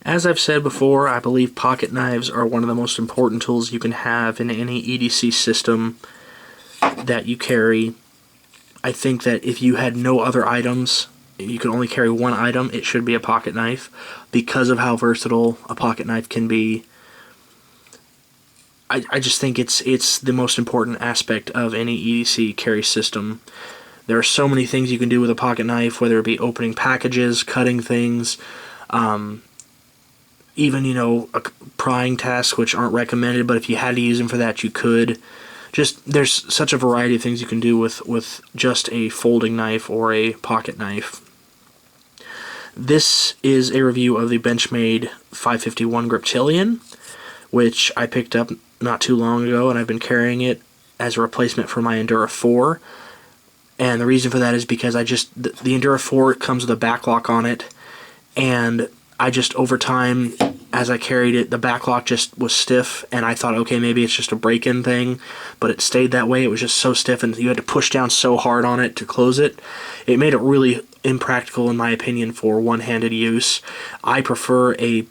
As I've said before, I believe pocket knives are one of the most important tools you can have in any EDC system that you carry. I think that if you had no other items, you could only carry one item, it should be a pocket knife, because of how versatile a pocket knife can be. I just think it's the most important aspect of any EDC carry system. There are so many things you can do with a pocket knife, whether it be opening packages, cutting things, even, you know, prying tasks, which aren't recommended, but if you had to use them for that, you could. Just, there's such a variety of things you can do with just a folding knife or a pocket knife. This is a review of the Benchmade 551 Griptillian, which I picked up not too long ago, and I've been carrying it as a replacement for my Endura 4. And the reason for that is because the Endura 4 comes with a backlock on it, and I just, over time, as I carried it, the backlock just was stiff, and I thought, okay, maybe it's just a break-in thing, but it stayed that way. It was just so stiff, and you had to push down so hard on it to close it. It made it really impractical, in my opinion, for one-handed use. I prefer a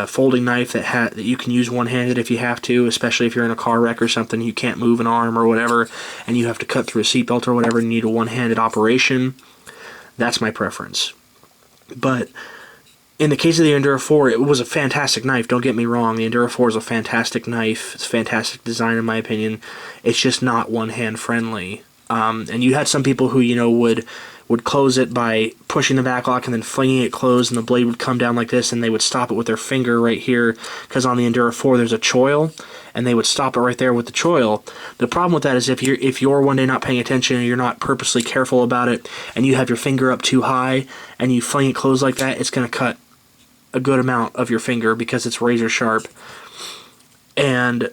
folding knife that you can use one-handed if you have to, especially if you're in a car wreck or something, you can't move an arm or whatever, and you have to cut through a seatbelt or whatever, and you need a one-handed operation. That's my preference. But in the case of the Endura 4, it was a fantastic knife, don't get me wrong. The Endura 4 is a fantastic knife. It's a fantastic design, in my opinion. It's just not one-hand friendly. And you had some people who, you know, would close it by pushing the backlock and then flinging it closed, and the blade would come down like this, and they would stop it with their finger right here, because on the Endura 4 there's a choil, and they would stop it right there with the choil. The problem with that is if you're one day not paying attention, and you're not purposely careful about it, and you have your finger up too high, and you fling it closed like that, it's going to cut a good amount of your finger because it's razor sharp. And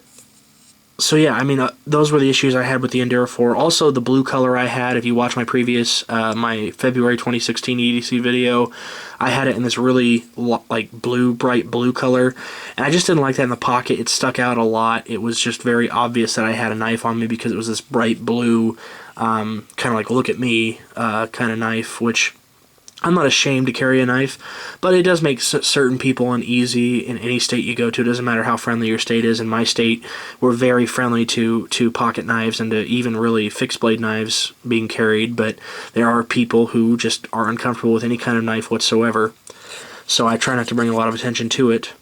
so yeah, I mean, those were the issues I had with the Endura 4. Also, the blue color I had, if you watch my previous, my February 2016 EDC video, I had it in this really, like, bright blue color, and I just didn't like that in the pocket. It stuck out a lot. It was just very obvious that I had a knife on me because it was this bright blue, kind of like, look at me, kind of knife, which I'm not ashamed to carry a knife, but it does make certain people uneasy in any state you go to. It doesn't matter how friendly your state is. In my state, we're very friendly to pocket knives and to even really fixed blade knives being carried, but there are people who just are uncomfortable with any kind of knife whatsoever. So I try not to bring a lot of attention to it.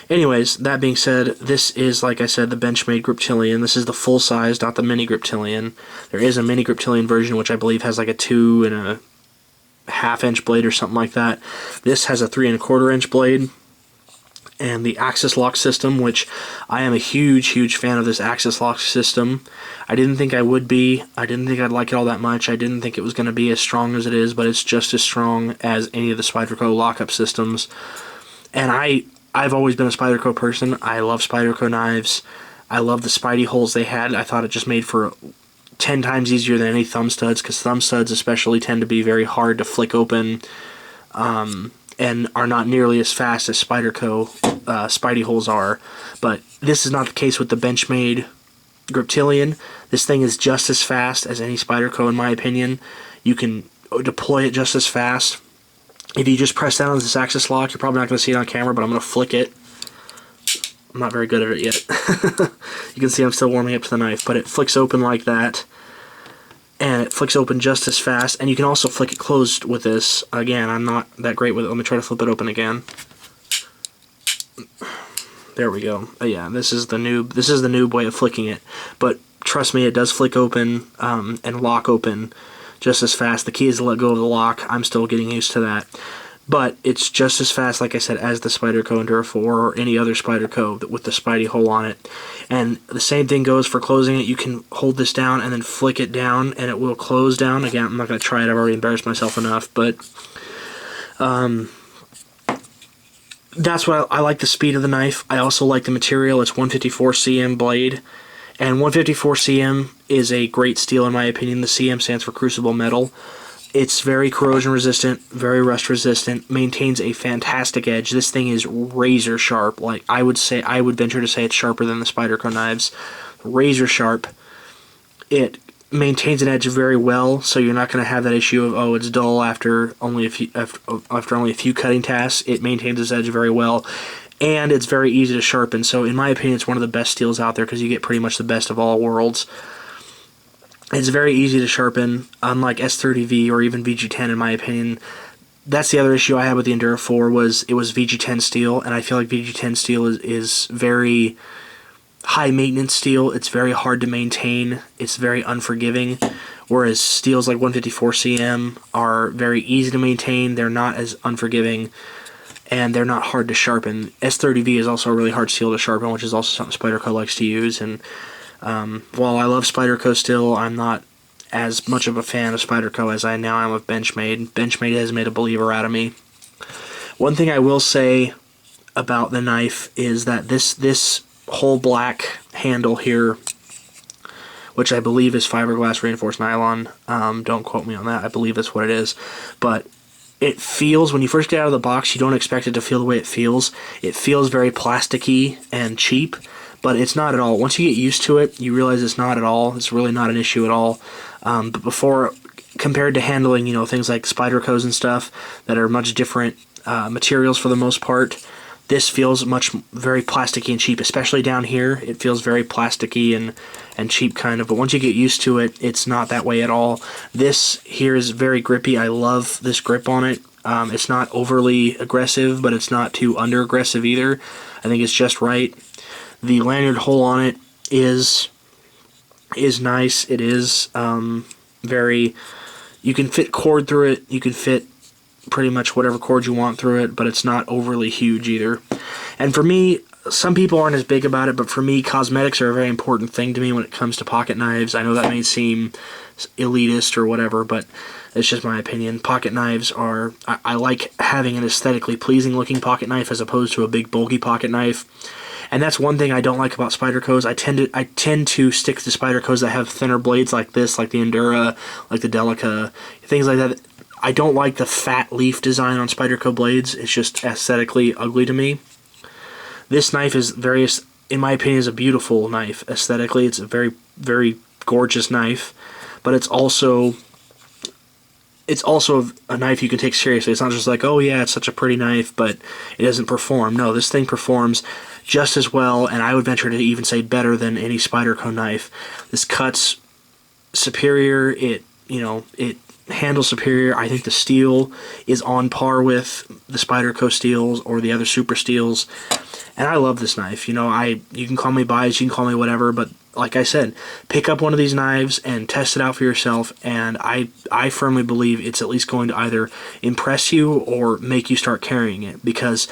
Anyways, that being said, this is, like I said, the Benchmade Griptillian. This is the full size, not the mini Griptillian. There is a mini Griptillian version, which I believe has like a 2 1/2 inch blade or something like that. This has a 3 1/4 inch blade, and the axis lock system, which I am a huge fan of this axis lock system. I didn't think I would be. I didn't think I'd like it all that much. I didn't think it was going to be as strong as it is, but it's just as strong as any of the Spyderco lockup systems. And I've always been a Spyderco person. I love Spyderco knives. I love the Spidey holes they had. I thought it just made for 10 times easier than any thumb studs, because thumb studs especially tend to be very hard to flick open, and are not nearly as fast as Spyderco Spidey holes are. But this is not the case with the Benchmade Griptillian. This thing is just as fast as any Spyderco, in my opinion. You can deploy it just as fast. If you just press down on this axis lock, you're probably not going to see it on camera, but I'm going to flick it. I'm not very good at it yet. You can see I'm still warming up to the knife, but it flicks open like that, and it flicks open just as fast, and you can also flick it closed with this. Again, I'm not that great with it. Let me try to flip it open again. There we go. Yeah, this is the noob way of flicking it, but trust me, it does flick open and lock open just as fast. The key is to let go of the lock. I'm still getting used to that. But it's just as fast, like I said, as the Spyderco Endura 4 or any other Spyderco with the Spidey hole on it. And the same thing goes for closing it. You can hold this down and then flick it down, and it will close down. Again, I'm not going to try it. I've already embarrassed myself enough. But that's why I like the speed of the knife. I also like the material. It's 154 cm blade. And 154 cm is a great steel, in my opinion. The CM stands for crucible metal. It's very corrosion resistant, very rust resistant, maintains a fantastic edge. This thing is razor sharp. Like, I would venture to say it's sharper than the Spyderco knives. Razor sharp. It maintains an edge very well, so you're not going to have that issue of, oh, it's dull after only a few cutting tasks. It maintains its edge very well, and it's very easy to sharpen. So in my opinion, it's one of the best steels out there because you get pretty much the best of all worlds. It's very easy to sharpen, unlike S30V or even VG10 in my opinion. That's the other issue I had with the Endura 4 was it was VG10 steel, and I feel like VG10 steel is very high maintenance steel. It's very hard to maintain. It's very unforgiving, whereas steels like 154CM are very easy to maintain. They're not as unforgiving, and they're not hard to sharpen. S30V is also a really hard steel to sharpen, which is also something Spyderco likes to use. And while I love Spyderco still, I'm not as much of a fan of Spyderco as I now am of Benchmade. Benchmade has made a believer out of me. One thing I will say about the knife is that this whole black handle here, which I believe is fiberglass reinforced nylon, don't quote me on that, I believe that's what it is, but it feels, when you first get out of the box, you don't expect it to feel the way it feels. It feels very plasticky and cheap, but it's not at all. Once you get used to it, you realize it's not at all. It's really not an issue at all. But before, compared to handling, things like Spydercos and stuff that are much different materials for the most part, this feels very plasticky and cheap, especially down here. It feels very plasticky and cheap kind of, but once you get used to it, it's not that way at all. This here is very grippy. I love this grip on it. It's not overly aggressive, but it's not too under aggressive either. I think it's just right. The lanyard hole on it is nice. It is very, you can fit cord through it. You can fit pretty much whatever cord you want through it, but it's not overly huge either. And for me, some people aren't as big about it, but for me, cosmetics are a very important thing to me when it comes to pocket knives. I know that may seem elitist or whatever, but it's just my opinion. Pocket knives are, I like having an aesthetically pleasing looking pocket knife as opposed to a big bulky pocket knife. And that's one thing I don't like about Spydercos. I tend to stick to Spydercos that have thinner blades like this, like the Endura, like the Delica, things like that. I don't like the fat leaf design on Spyderco blades. It's just aesthetically ugly to me. This knife is in my opinion, is a beautiful knife. Aesthetically, it's a very, very gorgeous knife, but it's also a knife you can take seriously. It's not just like, oh yeah, it's such a pretty knife, but it doesn't perform. No, this thing performs just as well, and I would venture to even say better than any Spyderco knife. This cuts superior. It handles superior. I think the steel is on par with the Spyderco steels or the other super steels, and I love this knife. You can call me biased, you can call me whatever, but like I said, pick up one of these knives and test it out for yourself, and I firmly believe it's at least going to either impress you or make you start carrying it, because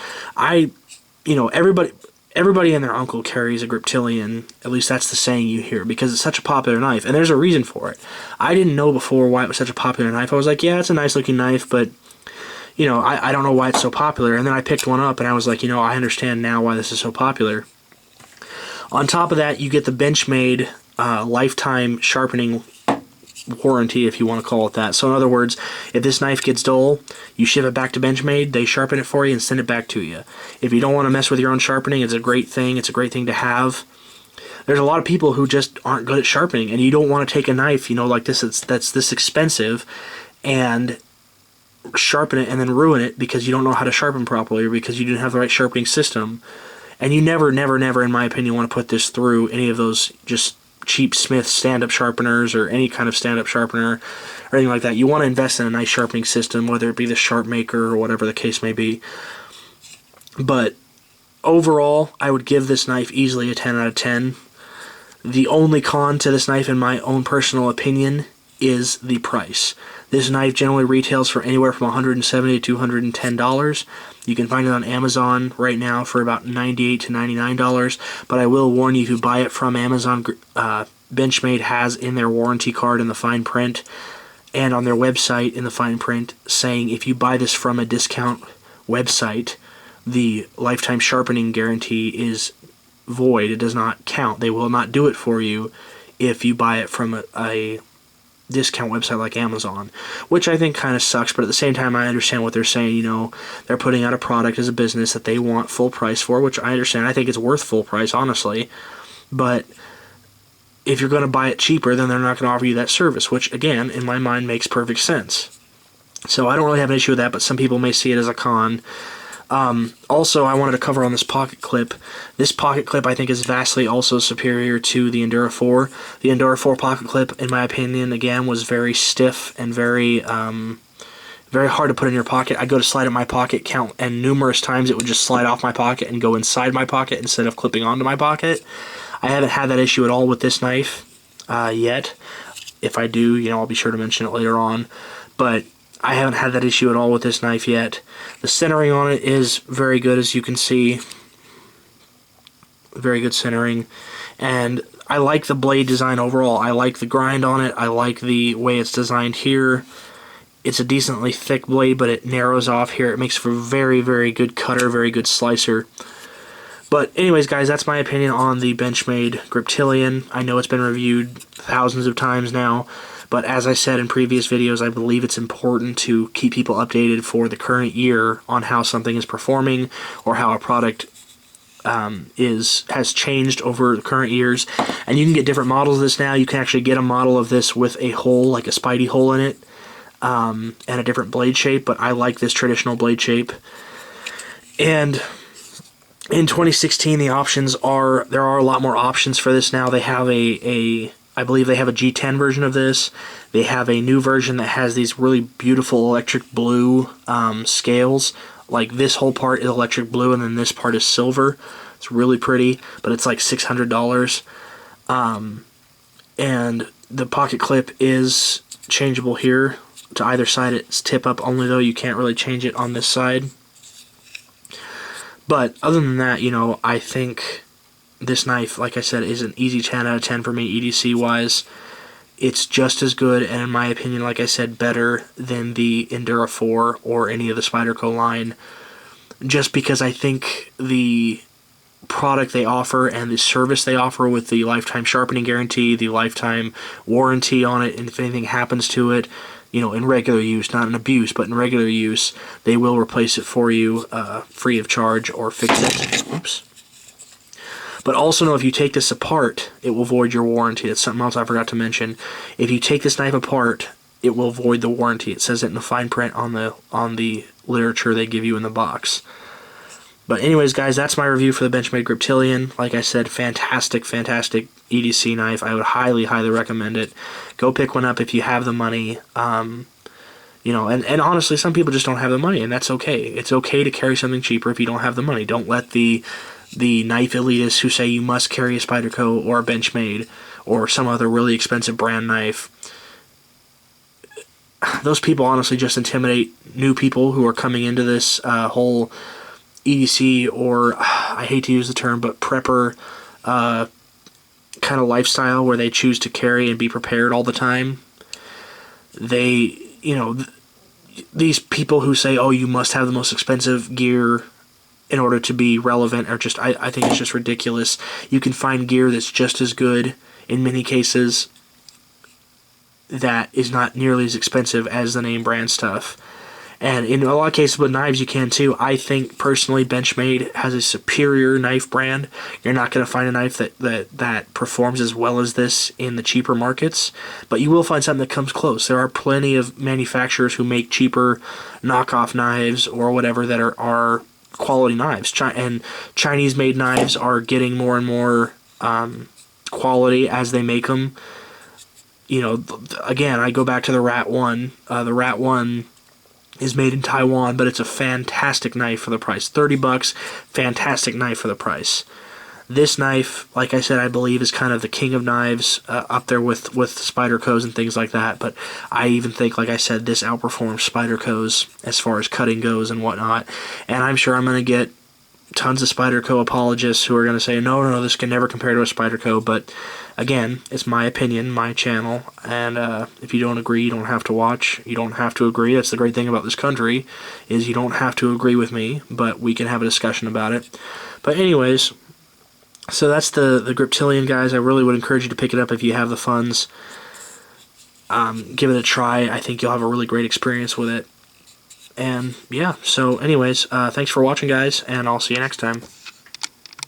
everybody and their uncle carries a Griptillian. At least that's the saying you hear, because it's such a popular knife, and there's a reason for it. I didn't know before why it was such a popular knife. I was like, yeah, it's a nice looking knife, but I don't know why it's so popular. And then I picked one up and I was like, I understand now why this is so popular. On top of that, you get the Benchmade lifetime sharpening warranty, if you want to call it that. So in other words, if this knife gets dull, you ship it back to Benchmade, they sharpen it for you and send it back to you. If you don't want to mess with your own sharpening, it's a great thing. It's a great thing to have. There's a lot of people who just aren't good at sharpening, and you don't want to take a knife, like this that's this expensive, and sharpen it and then ruin it because you don't know how to sharpen properly or because you didn't have the right sharpening system. And you never, in my opinion, want to put this through any of those just cheap Smith stand-up sharpeners or any kind of stand-up sharpener or anything like that. You want to invest in a nice sharpening system, whether it be the Sharpmaker or whatever the case may be. But overall, I would give this knife easily a 10 out of 10. The only con to this knife, in my own personal opinion, is the price. This knife generally retails for anywhere from $170 to $210. You can find it on Amazon right now for about $98 to $99, but I will warn you, if you buy it from Amazon, Benchmade has in their warranty card in the fine print and on their website in the fine print saying if you buy this from a discount website, the lifetime sharpening guarantee is void. It does not count. They will not do it for you if you buy it from a discount website like Amazon, which I think kind of sucks, but at the same time I understand what they're saying. They're putting out a product as a business that they want full price for, which I understand. I think it's worth full price, honestly, but if you're going to buy it cheaper, then they're not going to offer you that service, which, again, in my mind, makes perfect sense. So I don't really have an issue with that, but some people may see it as a con. Also, I wanted to cover on this pocket clip. This pocket clip, I think, is vastly also superior to the Endura 4. The Endura 4 pocket clip, in my opinion, again, was very stiff and very hard to put in your pocket. I go to slide in my pocket count, and numerous times it would just slide off my pocket and go inside my pocket instead of clipping onto my pocket. I haven't had that issue at all with this knife yet. If I do, I'll be sure to mention it later on. But I haven't had that issue at all with this knife yet. The centering on it is very good, as you can see. Very good centering. And I like the blade design overall. I like the grind on it. I like the way it's designed here. It's a decently thick blade, but it narrows off here. It makes for a very, very good cutter, very good slicer. But anyways, guys, that's my opinion on the Benchmade Griptillian. I know it's been reviewed thousands of times now, but as I said in previous videos, I believe it's important to keep people updated for the current year on how something is performing or how a product has changed over the current years. And you can get different models of this now. You can actually get a model of this with a hole, like a Spidey hole in it, and a different blade shape, but I like this traditional blade shape. And in 2016, there are a lot more options for this now. They have I believe they have a G10 version of this. They have a new version that has these really beautiful electric blue scales. Like this whole part is electric blue, and then this part is silver. It's really pretty, but it's like $600. And the pocket clip is changeable here. To either side, it's tip up only, though. You can't really change it on this side. But other than that, I think this knife, like I said, is an easy 10 out of 10 for me, EDC-wise. It's just as good, and in my opinion, like I said, better than the Endura 4 or any of the Spyderco line, just because I think the product they offer and the service they offer with the lifetime sharpening guarantee, the lifetime warranty on it, and if anything happens to it, in regular use, not in abuse, but in regular use, they will replace it for you free of charge or fix it. Oops. But also know if you take this apart, it will void your warranty. That's something else I forgot to mention. If you take this knife apart, it will void the warranty. It says it in the fine print on the literature they give you in the box. But anyways, guys, that's my review for the Benchmade Griptillian. Like I said, fantastic, fantastic EDC knife. I would highly, highly recommend it. Go pick one up if you have the money. And honestly, some people just don't have the money, and that's okay. It's okay to carry something cheaper if you don't have the money. Don't let the knife elitists who say you must carry a Spyderco or a Benchmade or some other really expensive brand knife. Those people honestly just intimidate new people who are coming into this whole EDC, or I hate to use the term, but prepper kind of lifestyle where they choose to carry and be prepared all the time. These people who say, oh, you must have the most expensive gear in order to be relevant, are just, I think it's just ridiculous. You can find gear that's just as good in many cases that is not nearly as expensive as the name brand stuff. And in a lot of cases with knives, you can too. I think, personally, Benchmade has a superior knife brand. You're not going to find a knife that performs as well as this in the cheaper markets. But you will find something that comes close. There are plenty of manufacturers who make cheaper knockoff knives or whatever that are quality knives. And Chinese-made knives are getting more and more quality as they make them. Again, I go back to the Rat 1. The Rat 1 is made in Taiwan, but it's a fantastic knife for the price. $30, fantastic knife for the price. This knife, like I said, I believe is kind of the king of knives, up there with Spydercos and things like that. But I even think, like I said, this outperforms Spydercos as far as cutting goes and whatnot. And I'm sure I'm going to get tons of Spyderco apologists who are going to say, no, this can never compare to a Spyderco. But again, it's my opinion, my channel, and if you don't agree, you don't have to watch. You don't have to agree. That's the great thing about this country, is you don't have to agree with me, but we can have a discussion about it. But anyways, so that's the Griptillian, guys. I really would encourage you to pick it up if you have the funds. Give it a try. I think you'll have a really great experience with it. And yeah, so anyways, thanks for watching, guys, and I'll see you next time.